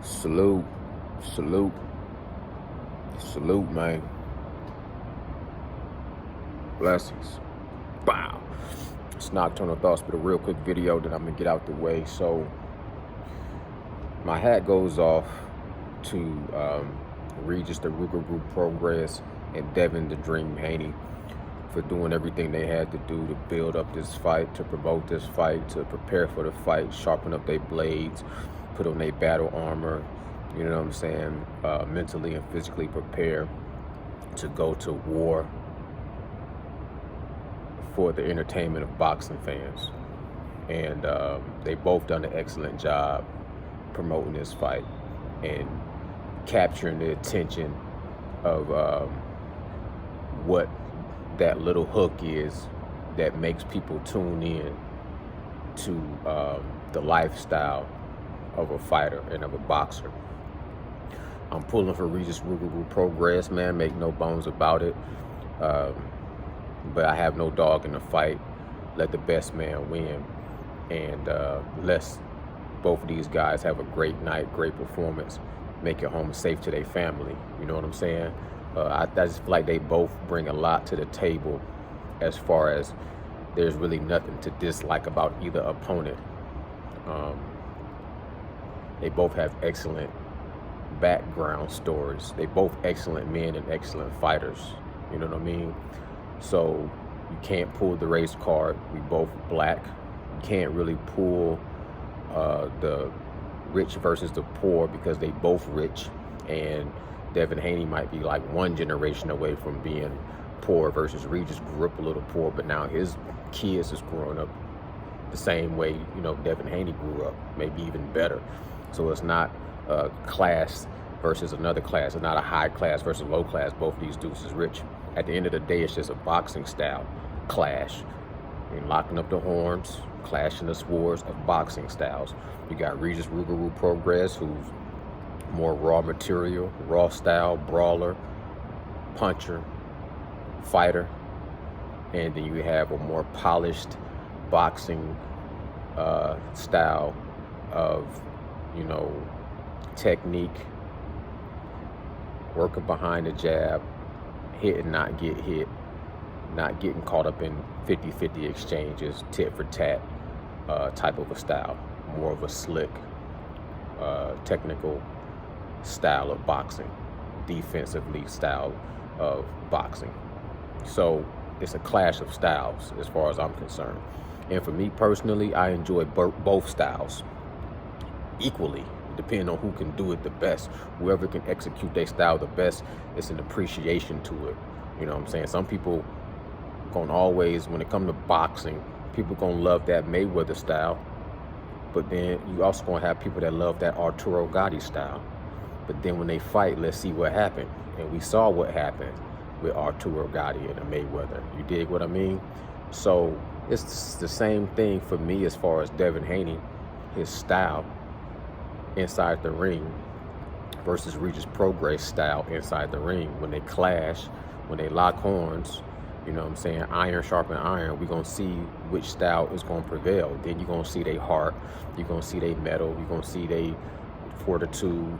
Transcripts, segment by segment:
Salute, salute, salute, man. Blessings. Wow. It's Nocturnal Thoughts, but a real quick video that I'm gonna get out the way. So, my hat goes off to Regis, the Ruger Group Progress, and Devin, the Dream Haney, for doing everything they had to do to build up this fight, to promote this fight, to prepare for the fight, sharpen up their blades, put on their battle armor, you know what I'm saying, mentally and physically prepare to go to war for the entertainment of boxing fans. And they both done an excellent job promoting this fight and capturing the attention of what that little hook is that makes people tune in to the lifestyle of a fighter and of a boxer. I'm pulling for Regis Ruger Progress, man, make no bones about it. But I have no dog in the fight. Let the best man win. And let's both of these guys have a great night, great performance, make it home safe to their family. You know what I'm saying? I just feel like they both bring a lot to the table as far as there's really nothing to dislike about either opponent. They both have excellent background stories. They both excellent men and excellent fighters. You know what I mean? So you can't pull the race card. We both black. You can't really pull the rich versus the poor because they both rich. And Devin Haney might be like one generation away from being poor versus Regis grew up a little poor, but now his kids is growing up the same way, you know, Devin Haney grew up, maybe even better. So it's not a class versus another class. It's not a high class versus low class. Both of these dudes is rich. At the end of the day, it's just a boxing style clash. You're locking up the horns, clashing the swords of boxing styles. You got Regis Ruger Progress, who's more raw material, raw style, brawler, puncher, fighter. And then you have a more polished boxing style of, you know, technique, working behind the jab, hit and not get hit, not getting caught up in 50-50 exchanges, tit for tat type of a style, more of a slick, technical style of boxing, defensively style of boxing. So it's a clash of styles as far as I'm concerned. And for me personally, I enjoy both styles equally, depending on who can do it the best. Whoever can execute their style the best, it's an appreciation to it. You know what I'm saying? Some people gonna always, when it comes to boxing, people gonna love that Mayweather style, but then you also gonna have people that love that Arturo Gatti style. But then when they fight, let's see what happened. And we saw what happened with Arturo Gatti and the Mayweather. You dig what I mean? So it's the same thing for me as far as Devin Haney, his style inside the ring versus Regis Progress style inside the ring. When they clash, when they lock horns, you know what I'm saying, iron sharpen iron, we're going to see which style is going to prevail. Then you're going to see their heart, you're going to see their mettle, you're going to see their fortitude,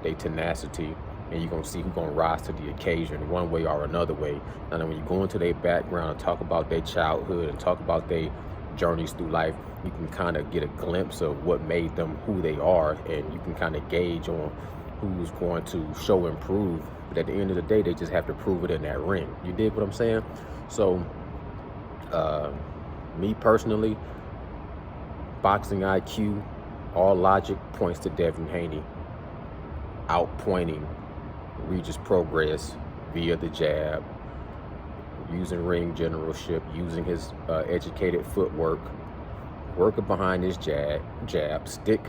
their tenacity, and you're going to see who's going to rise to the occasion one way or another way. And then when you go into their background and talk about their childhood and talk about their journeys through life, you can kind of get a glimpse of what made them who they are, and you can kind of gauge on who's going to show and prove. But at the end of the day, they just have to prove it in that ring. You dig what I'm saying? So me personally, boxing IQ, all logic points to Devin Haney outpointing Regis Progress via the jab, using ring generalship, using his educated footwork, working behind his jab, stick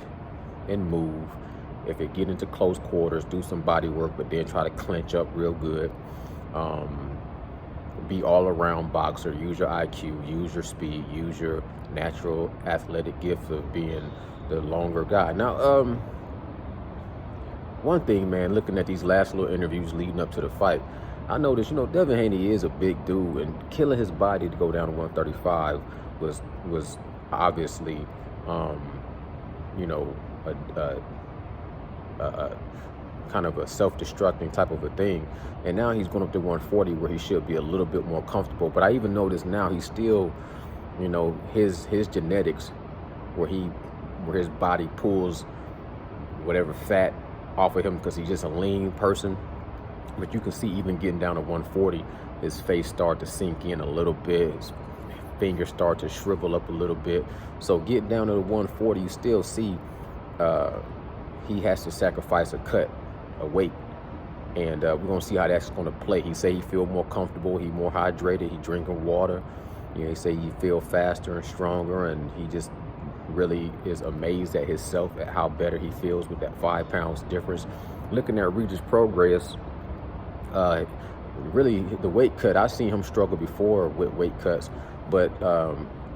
and move. If it get into close quarters, do some body work, but then try to clinch up real good. Be all around boxer, use your IQ, use your speed, use your natural athletic gift of being the longer guy. Now, one thing, man, looking at these last little interviews leading up to the fight, I noticed, you know, Devin Haney is a big dude, and killing his body to go down to 135 was obviously, you know, kind of a self-destructing type of a thing. And now he's going up to 140 where he should be a little bit more comfortable. But I even notice now he's still, his genetics where his body pulls whatever fat off of him because he's just a lean person. But you can see even getting down to 140, his face start to sink in a little bit. His fingers start to shrivel up a little bit. So getting down to the 140, you still see he has to sacrifice a weight. And we're going to see how that's going to play. He say he feel more comfortable. He more hydrated. He drinking water. He say he feel faster and stronger. And he just really is amazed at himself, at how better he feels with that 5 pounds difference. Looking at Regis' progress, really the weight cut, I've seen him struggle before with weight cuts, but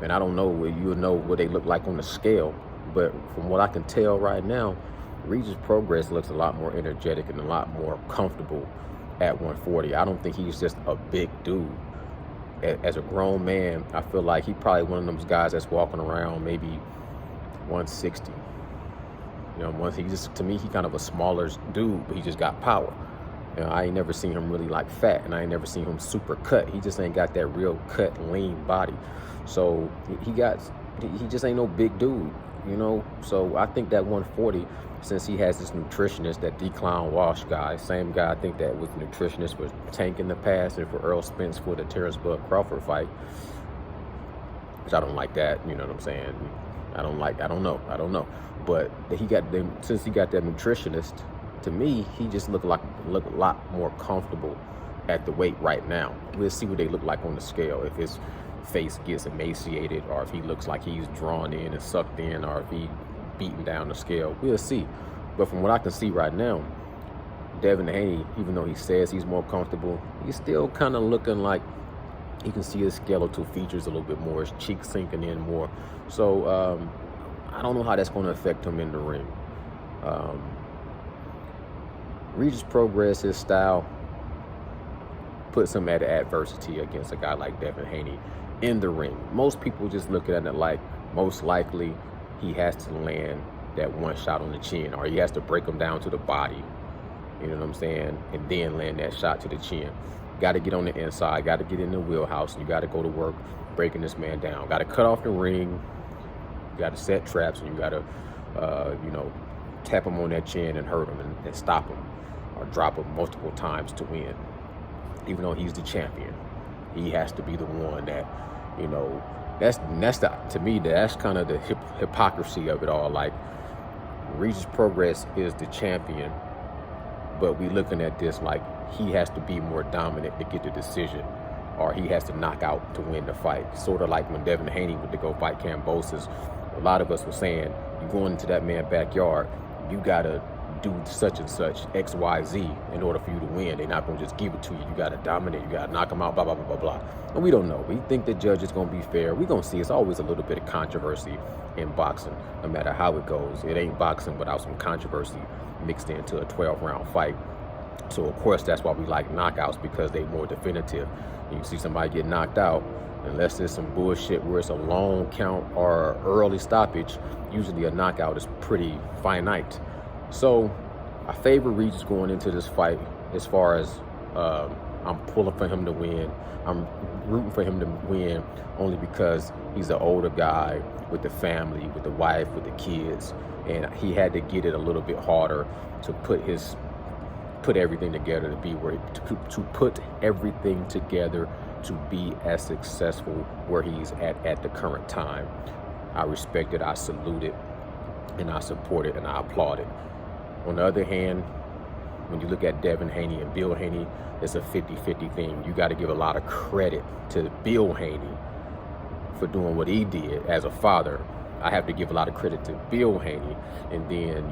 and I don't know, you'll know what they look like on the scale, but from what I can tell right now, Regis' progress looks a lot more energetic and a lot more comfortable at 140. I don't think he's just a big dude. As a grown man, I feel like he probably one of those guys that's walking around maybe 160. To me, he kind of a smaller dude, but he just got power. I ain't never seen him really like fat, and I ain't never seen him super cut. He just ain't got that real cut, lean body. So he just ain't no big dude, So I think that 140, since he has this nutritionist, that Decline Walsh guy, same guy I think that was the nutritionist for Tank in the past and for Earl Spence for the Terrence Bud Crawford fight, which I don't like that, you know what I'm saying? I don't know. But since he got that nutritionist, to me, he just look a lot more comfortable at the weight right now. We'll see what they look like on the scale. If his face gets emaciated, or if he looks like he's drawn in and sucked in, or if he beaten down the scale. We'll see. But from what I can see right now, Devin Haney, even though he says he's more comfortable, he's still kind of looking like you can see his skeletal features a little bit more, his cheeks sinking in more. So I don't know how that's going to affect him in the ring. Regis' progress, his style, puts him at adversity against a guy like Devin Haney in the ring. Most people just look at it like most likely he has to land that one shot on the chin, or he has to break him down to the body, you know what I'm saying, and then land that shot to the chin. Got to get on the inside, got to get in the wheelhouse, and you got to go to work breaking this man down. Got to cut off the ring, you got to set traps, and you got to, tap him on that chin and hurt him and stop him, or drop him multiple times to win. Even though he's the champion, he has to be the one that, to me, that's kind of the hypocrisy of it all. Like, Regis' progress is the champion, but we looking at this like he has to be more dominant to get the decision, or he has to knock out to win the fight. Sort of like when Devin Haney went to go fight Kambosos, a lot of us were saying, you going into that man's backyard, you gotta do such and such, X, Y, Z, in order for you to win. They're not gonna just give it to you. You gotta dominate, you gotta knock them out, blah, blah, blah, blah, blah. And we don't know. We think the judge is gonna be fair. We're gonna see. It's always a little bit of controversy in boxing, no matter how it goes. It ain't boxing without some controversy mixed into a 12-round fight. So of course, that's why we like knockouts, because they're more definitive. You see somebody get knocked out, unless there's some bullshit where it's a long count or early stoppage, usually a knockout is pretty finite. So I favor Regis going into this fight as far as I'm pulling for him to win. I'm rooting for him to win only because he's an older guy with the family, with the wife, with the kids, and he had to get it a little bit harder to put everything together to be where to put everything together to be as successful where he's at the current time. I respect it, I salute it, and I support it, and I applaud it. On the other hand, when you look at Devin Haney and Bill Haney, it's a 50-50 thing. You got to give a lot of credit to Bill Haney for doing what he did as a father. I have to give a lot of credit to Bill Haney, and then,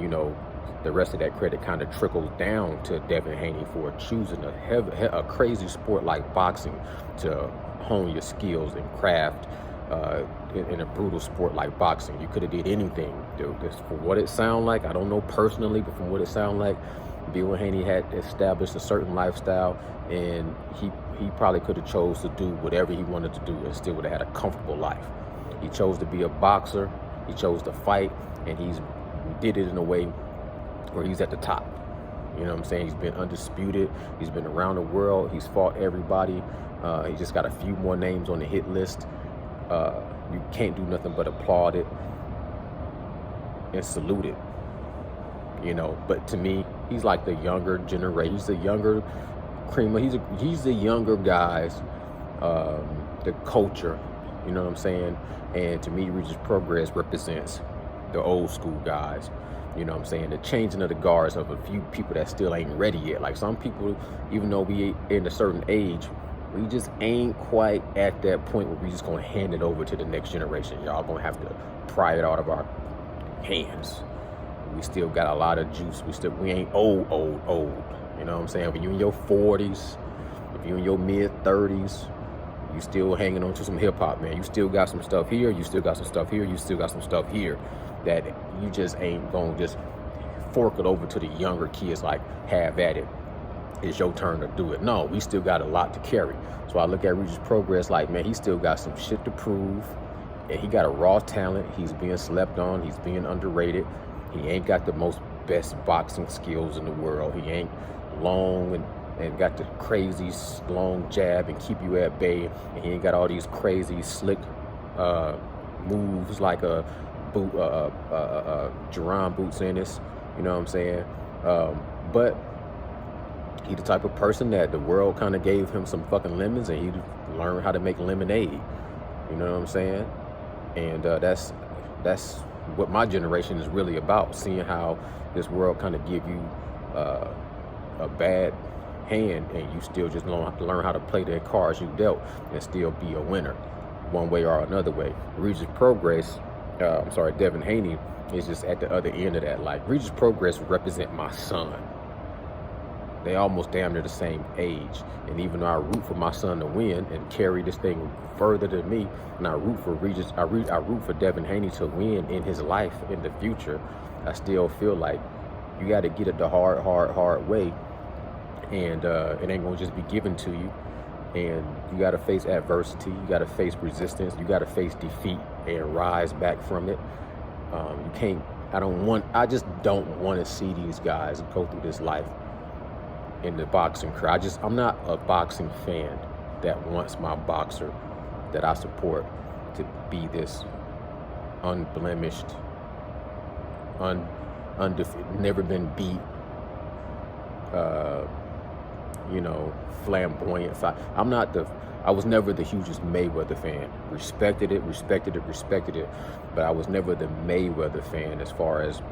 the rest of that credit kind of trickles down to Devin Haney for choosing a crazy sport like boxing to hone your skills and craft in a brutal sport like boxing. You could have did anything, dude. For what it sound like, I don't know personally, but from what it sound like, Bill Haney had established a certain lifestyle, and he probably could have chose to do whatever he wanted to do and still would have had a comfortable life. He chose to be a boxer, he chose to fight, and he did it in a way where he's at the top. You know what I'm saying? He's been undisputed. He's been around the world. He's fought everybody. He just got a few more names on the hit list. You can't do nothing but applaud it and salute it. You know, but to me, he's like the younger generation. He's the younger creamer. He's the younger guys, the culture. You know what I'm saying? And to me, Regis Progress represents the old school guys. You know what I'm saying? The changing of the guards of a few people that still ain't ready yet. Like some people, even though we in a certain age, we just ain't quite at that point where we just gonna hand it over to the next generation. Y'all gonna have to pry it out of our hands. We still got a lot of juice. We ain't old. You know what I'm saying? If you in your 40s, if you in your mid 30s, you still hanging on to some hip hop, man. You still got some stuff here. You still got some stuff here. You still got some stuff here that you just ain't gonna just fork it over to the younger kids like, have at it. It's your turn to do it. No, we still got a lot to carry. So I look at Regis Progress like, man, he still got some shit to prove. And he got a raw talent. He's being slept on. He's being underrated. He ain't got the most best boxing skills in the world. He ain't long and got the crazy long jab and keep you at bay. And he ain't got all these crazy slick moves like a Jerron Boots Ennis. You know what I'm saying? But he the type of person that the world kind of gave him some fucking lemons and he learned how to make lemonade. You know what I'm saying? And that's what my generation is really about, seeing how this world kind of give you a bad hand and you still just learn how to play the cards you dealt and still be a winner one way or another way. Regis Progress, Devin Haney is just at the other end of that. Like, Regis Progress represent my son. They almost damn near the same age. And even though I root for my son to win and carry this thing further than me, and I root for Regis, I root for Devin Haney to win in his life in the future, I still feel like you got to get it the hard way. And it ain't gonna just be given to you. And you got to face adversity. You got to face resistance. You got to face defeat and rise back from it. You can't. I just don't want to see these guys go through this life in the boxing career. I'm not a boxing fan that wants my boxer that I support to be this unblemished, undefeated, never been beat, flamboyant. I was never the hugest Mayweather fan. Respected it, but I was never the Mayweather fan as far as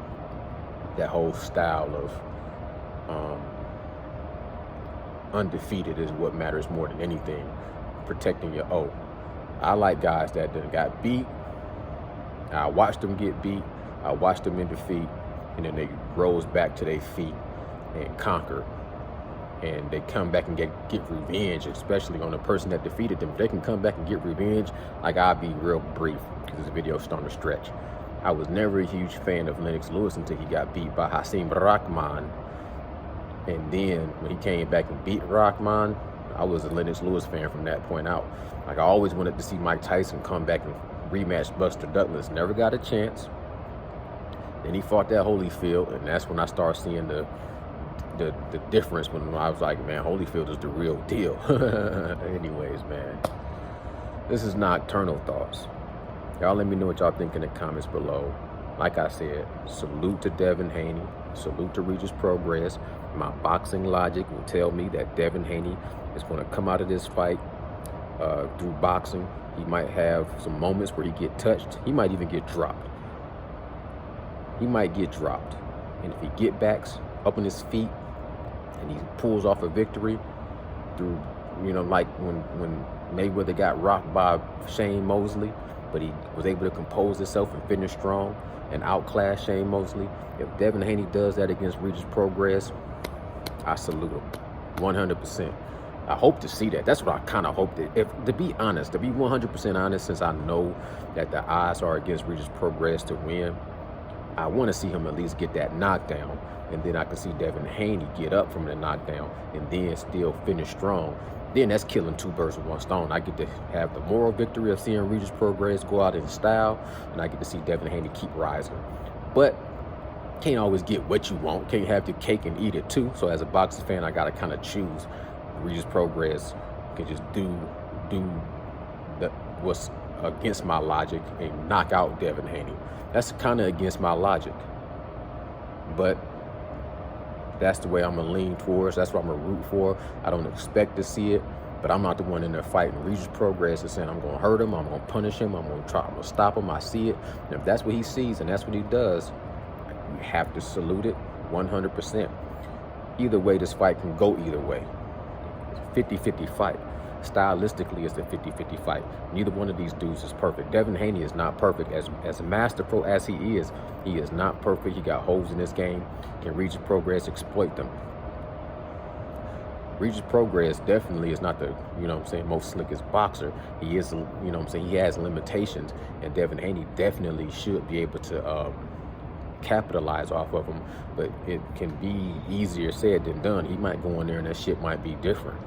that whole style of undefeated is what matters more than anything. Protecting your O. I like guys that got beat. I watched them get beat. I watched them in defeat, and then they rose back to their feet and conquer. And they come back and get revenge, especially on the person that defeated them. If they can come back and get revenge, like, I'll be real brief because this video's starting to stretch. I was never a huge fan of Lennox Lewis until he got beat by Hasim Rahman. And then when he came back and beat Rahman, I was a Lennox Lewis fan from that point out. Like, I always wanted to see Mike Tyson come back and rematch Buster Douglas. Never got a chance. Then he fought that Holyfield, and that's when I started seeing the difference, when I was like, man, Holyfield is the real deal. Anyways, man, this is Nocturnal Thoughts. Y'all let me know what y'all think in the comments below. Like I said, salute to Devin Haney, salute to Regis Progress. My boxing logic will tell me that Devin Haney is going to come out of this fight through boxing. He might have some moments where he get touched. He might even get dropped. And if he get backs up on his feet and he pulls off a victory through, like when Mayweather got rocked by Shane Mosley, but he was able to compose himself and finish strong and outclass Shane Mosley. If Devin Haney does that against Regis Progress, I salute him 100%. I hope to see that. That's what I kind of hope that, to be 100% honest, since I know that the odds are against Regis Progress to win, I want to see him at least get that knockdown, and then I can see Devin Haney get up from the knockdown and then still finish strong. Then that's killing two birds with one stone. I get to have the moral victory of seeing Regis Progress go out in style, and I get to see Devin Haney keep rising. But can't always get what you want. Can't have the cake and eat it too. So as a boxing fan, I gotta kind of choose. Regis Progress can just do what's against my logic and knock out Devin Haney. That's kind of against my logic, but that's the way I'm gonna lean towards. That's what I'm gonna root for. I don't expect to see it, but I'm not the one in there fighting. Regis Progress is saying I'm gonna hurt him, I'm gonna punish him, I'm gonna stop him. I see it. And if that's what he sees and that's what he does, you have to salute it 100%. Either way, this fight can go either way. 50-50 fight. Stylistically, it's a 50-50 fight. Neither one of these dudes is perfect. Devin Haney is not perfect. As a master pro as he is not perfect. He got holes in this game. Can Regis Progress exploit them? Regis Progress definitely is not the, most slickest boxer. He is, he has limitations, and Devin Haney definitely should be able to capitalize off of him, but it can be easier said than done. He might go in there and that shit might be different.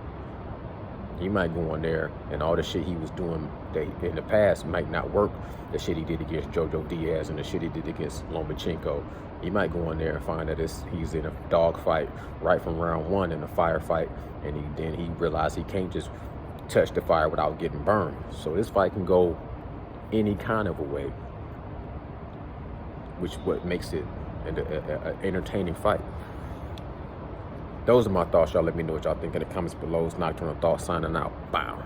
He might go in there and all the shit he was doing in the past might not work. The shit he did against Jojo Diaz and the shit he did against Lomachenko. He might go in there and find that he's in a dog fight right from round one in a firefight, and then he realized he can't just touch the fire without getting burned. So this fight can go any kind of a way, which what makes it an entertaining fight. Those are my thoughts, y'all. Let me know what y'all think in the comments below. It's Nocturnal Thoughts signing out. Bow.